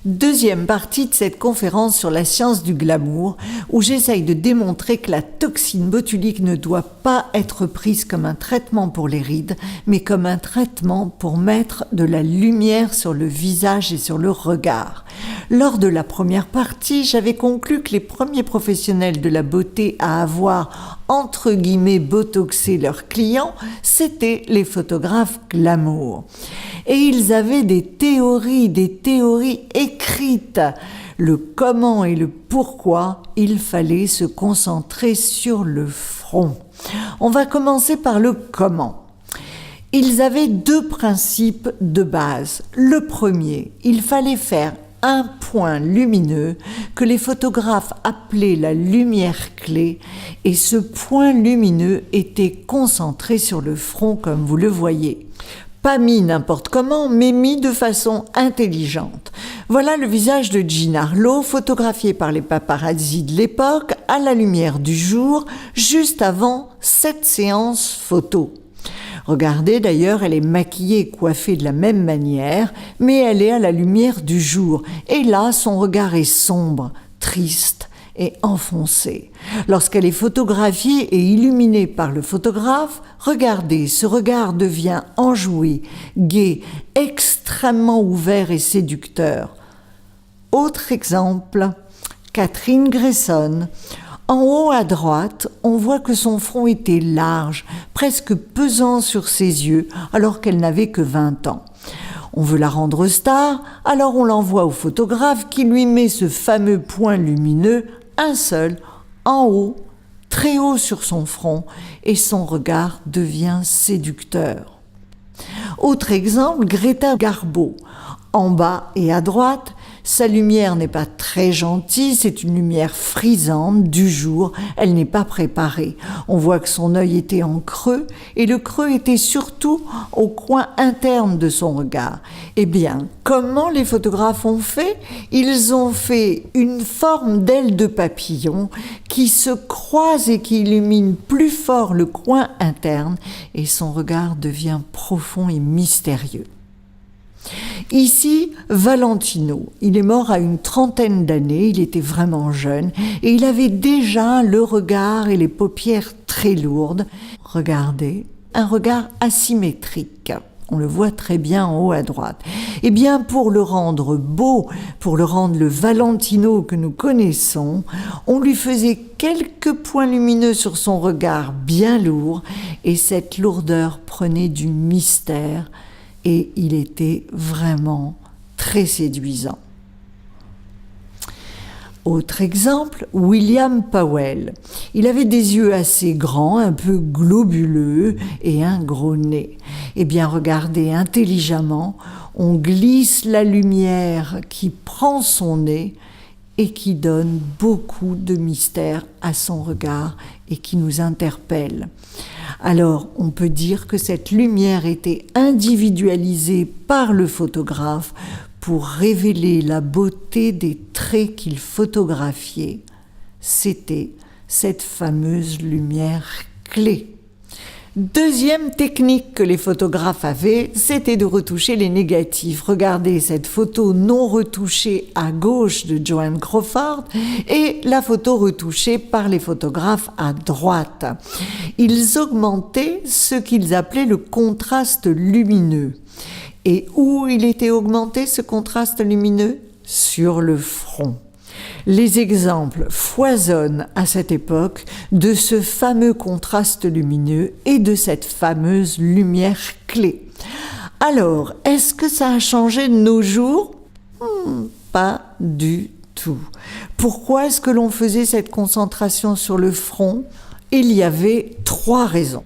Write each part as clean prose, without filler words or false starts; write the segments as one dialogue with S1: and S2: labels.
S1: Deuxième partie de cette conférence sur la science du glamour, où j'essaye de démontrer que la toxine botulique ne doit pas être prise comme un traitement pour les rides, mais comme un traitement pour mettre de la lumière sur le visage et sur le regard. Lors de la première partie, j'avais conclu que les premiers professionnels de la beauté à avoir, entre guillemets, botoxé leurs clients, c'étaient les photographes glamour. Et ils avaient des théories écrites. Le comment et le pourquoi, il fallait se concentrer sur le front. On va commencer par le comment. Ils avaient deux principes de base. Le premier, il fallait faire un point lumineux que les photographes appelaient la lumière clé, et ce point lumineux était concentré sur le front comme vous le voyez. Pas mis n'importe comment, mais mis de façon intelligente. Voilà le visage de Jean Harlow, photographié par les paparazzis de l'époque, à la lumière du jour, juste avant cette séance photo. Regardez d'ailleurs, elle est maquillée et coiffée de la même manière, mais elle est à la lumière du jour. Et là, son regard est sombre, triste et enfoncé. Lorsqu'elle est photographiée et illuminée par le photographe, regardez, ce regard devient enjoué, gai, extrêmement ouvert et séducteur. Autre exemple, Catherine Grayson. En haut à droite, on voit que son front était large, presque pesant sur ses yeux, alors qu'elle n'avait que 20 ans. On veut la rendre star, alors on l'envoie au photographe qui lui met ce fameux point lumineux, un seul, en haut, très haut sur son front, et son regard devient séducteur. Autre exemple, Greta Garbo. En bas et à droite, sa lumière n'est pas très gentille, c'est une lumière frisante du jour, elle n'est pas préparée. On voit que son œil était en creux, et le creux était surtout au coin interne de son regard. Eh bien, comment les photographes ont fait ? Ils ont fait une forme d'aile de papillon qui se croise et qui illumine plus fort le coin interne, et son regard devient profond et mystérieux. Ici, Valentino, il est mort à une trentaine d'années, il était vraiment jeune et il avait déjà le regard et les paupières très lourdes. Regardez, un regard asymétrique. On le voit très bien en haut à droite. Eh bien, pour le rendre beau, pour le rendre le Valentino que nous connaissons, on lui faisait quelques points lumineux sur son regard bien lourd et cette lourdeur prenait du mystère. Et il était vraiment très séduisant. Autre exemple, William Powell. Il avait des yeux assez grands, un peu globuleux et un gros nez. Eh bien, regardez intelligemment, on glisse la lumière qui prend son nez et qui donne beaucoup de mystère à son regard et qui nous interpelle. Alors, on peut dire que cette lumière était individualisée par le photographe pour révéler la beauté des traits qu'il photographiait. C'était cette fameuse lumière clé. Deuxième technique que les photographes avaient, c'était de retoucher les négatifs. Regardez cette photo non retouchée à gauche de Joan Crawford et la photo retouchée par les photographes à droite. Ils augmentaient ce qu'ils appelaient le contraste lumineux. Et où il était augmenté ce contraste lumineux ? Sur le front. Les exemples foisonnent à cette époque de ce fameux contraste lumineux et de cette fameuse lumière clé. Alors, est-ce que ça a changé de nos jours ? Pas du tout. Pourquoi est-ce que l'on faisait cette concentration sur le front ? Il y avait 3 raisons.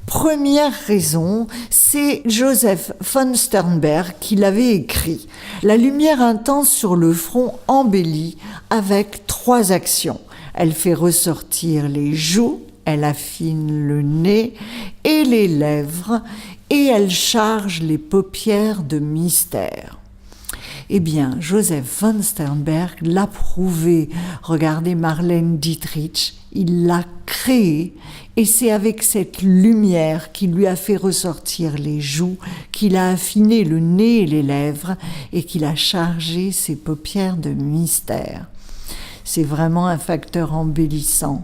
S1: Première raison, c'est Joseph von Sternberg qui l'avait écrit. La lumière intense sur le front embellit avec 3 actions. Elle fait ressortir les joues, elle affine le nez et les lèvres et elle charge les paupières de mystère. Eh bien, Joseph von Sternberg l'a prouvé. Regardez Marlène Dietrich, il l'a créé. Et c'est avec cette lumière qui lui a fait ressortir les joues, qu'il a affiné le nez et les lèvres et qu'il a chargé ses paupières de mystère. C'est vraiment un facteur embellissant.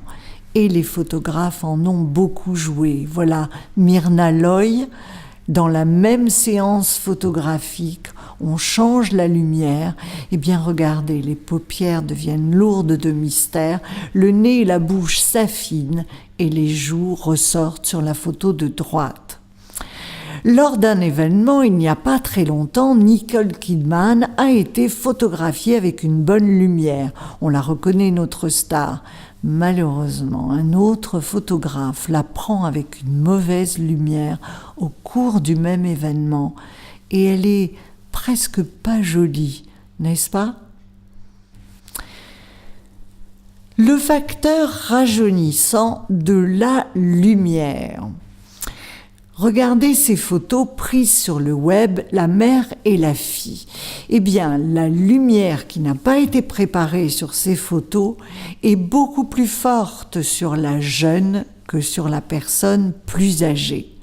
S1: Et les photographes en ont beaucoup joué. Voilà Myrna Loy, dans la même séance photographique, on change la lumière. Eh bien, regardez, les paupières deviennent lourdes de mystère, le nez et la bouche s'affinent et les joues ressortent sur la photo de droite. Lors d'un événement, il n'y a pas très longtemps, Nicole Kidman a été photographiée avec une bonne lumière. On la reconnaît, notre star. Malheureusement, un autre photographe la prend avec une mauvaise lumière au cours du même événement. Et elle est presque pas jolie, n'est-ce pas ? Le facteur rajeunissant de la lumière. Regardez ces photos prises sur le web, la mère et la fille. Eh bien, la lumière qui n'a pas été préparée sur ces photos est beaucoup plus forte sur la jeune que sur la personne plus âgée.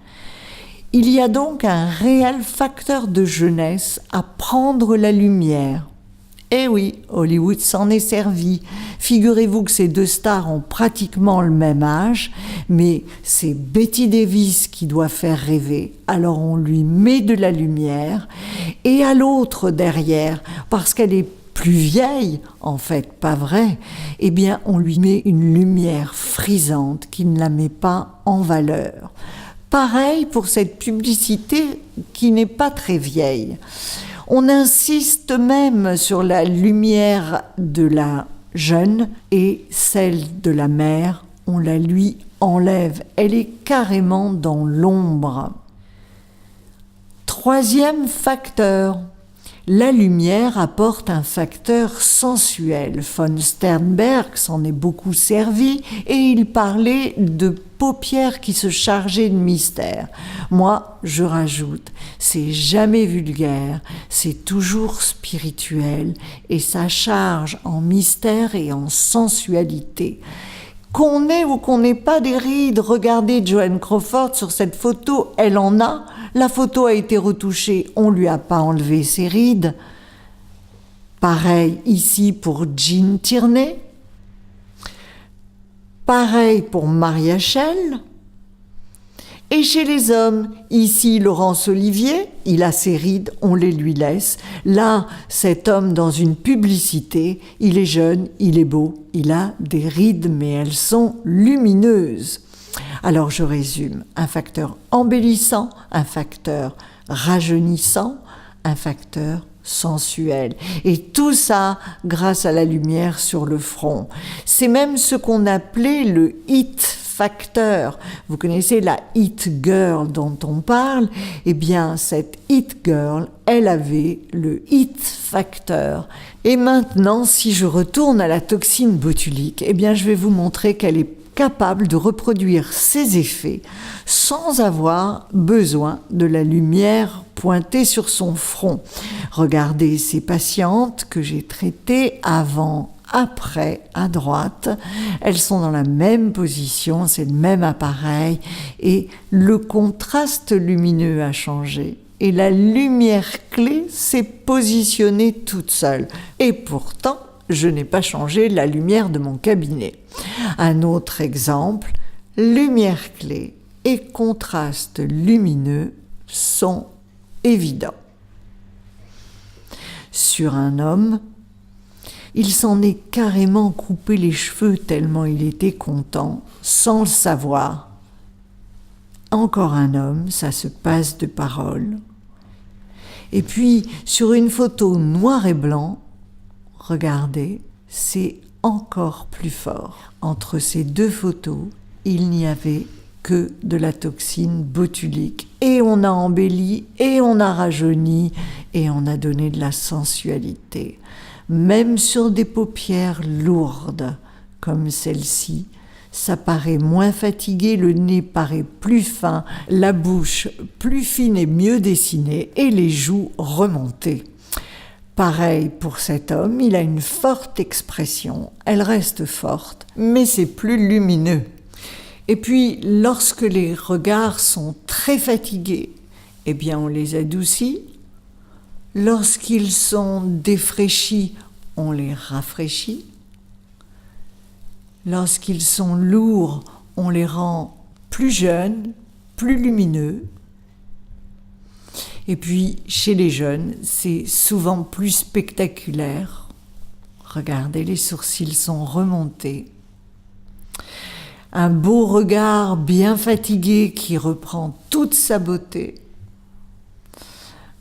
S1: Il y a donc un réel facteur de jeunesse à prendre la lumière. Eh oui, Hollywood s'en est servi. Figurez-vous que ces deux stars ont pratiquement le même âge, mais c'est Betty Davis qui doit faire rêver. Alors on lui met de la lumière, et à l'autre derrière, parce qu'elle est plus vieille, en fait, pas vrai, eh bien on lui met une lumière frisante qui ne la met pas en valeur. Pareil pour cette publicité qui n'est pas très vieille. On insiste même sur la lumière de la jeune et celle de la mère, on la lui enlève. Elle est carrément dans l'ombre. Troisième facteur, la lumière apporte un facteur sensuel. Von Sternberg s'en est beaucoup servi et il parlait de paupières qui se chargeaient de mystère. Moi, je rajoute, c'est jamais vulgaire, c'est toujours spirituel et ça charge en mystère et en sensualité. Qu'on ait ou qu'on n'ait pas des rides, regardez Joan Crawford sur cette photo, elle en a. La photo a été retouchée, on ne lui a pas enlevé ses rides. Pareil ici pour Jean Tierney. Pareil pour Maria Schell. Et chez les hommes, ici Laurence Olivier, il a ses rides, on les lui laisse. Là, cet homme dans une publicité, il est jeune, il est beau, il a des rides, mais elles sont lumineuses. Alors je résume, un facteur embellissant, un facteur rajeunissant, un facteur sensuel. Et tout ça grâce à la lumière sur le front. C'est même ce qu'on appelait le hit facteur. Vous connaissez la hit girl dont on parle? Eh bien, cette hit girl, elle avait le hit facteur. Et maintenant, si je retourne à la toxine botulique, eh bien, je vais vous montrer qu'elle est capable de reproduire ses effets sans avoir besoin de la lumière pointée sur son front. Regardez ces patientes que j'ai traitées avant, après, à droite. Elles sont dans la même position, c'est le même appareil et le contraste lumineux a changé. Et la lumière clé s'est positionnée toute seule. Et pourtant, je n'ai pas changé la lumière de mon cabinet. Un autre exemple, lumière clé et contraste lumineux sont évidents. Sur un homme, il s'en est carrément coupé les cheveux tellement il était content, sans le savoir. Encore un homme, ça se passe de parole. Et puis, sur une photo noir et blanc, regardez, c'est encore plus fort. Entre ces deux photos, il n'y avait que de la toxine botulique. Et on a embelli, et on a rajeuni, et on a donné de la sensualité. Même sur des paupières lourdes, comme celle-ci, ça paraît moins fatigué, le nez paraît plus fin, la bouche plus fine et mieux dessinée, et les joues remontées. Pareil pour cet homme, il a une forte expression, elle reste forte, mais c'est plus lumineux. Et puis, lorsque les regards sont très fatigués, eh bien on les adoucit. Lorsqu'ils sont défraîchis, on les rafraîchit. Lorsqu'ils sont lourds, on les rend plus jeunes, plus lumineux. Et puis, chez les jeunes, c'est souvent plus spectaculaire. Regardez, les sourcils sont remontés. Un beau regard bien fatigué qui reprend toute sa beauté.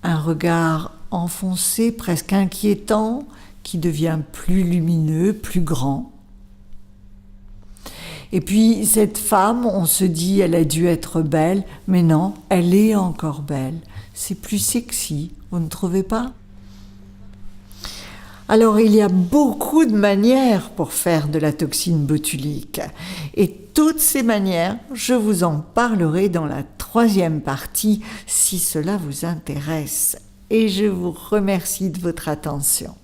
S1: Un regard enfoncé, presque inquiétant, qui devient plus lumineux, plus grand. Et puis cette femme, on se dit, elle a dû être belle, mais non, elle est encore belle. C'est plus sexy, vous ne trouvez pas ? Alors il y a beaucoup de manières pour faire de la toxine botulique. Et toutes ces manières, je vous en parlerai dans la 3e partie si cela vous intéresse. Et je vous remercie de votre attention.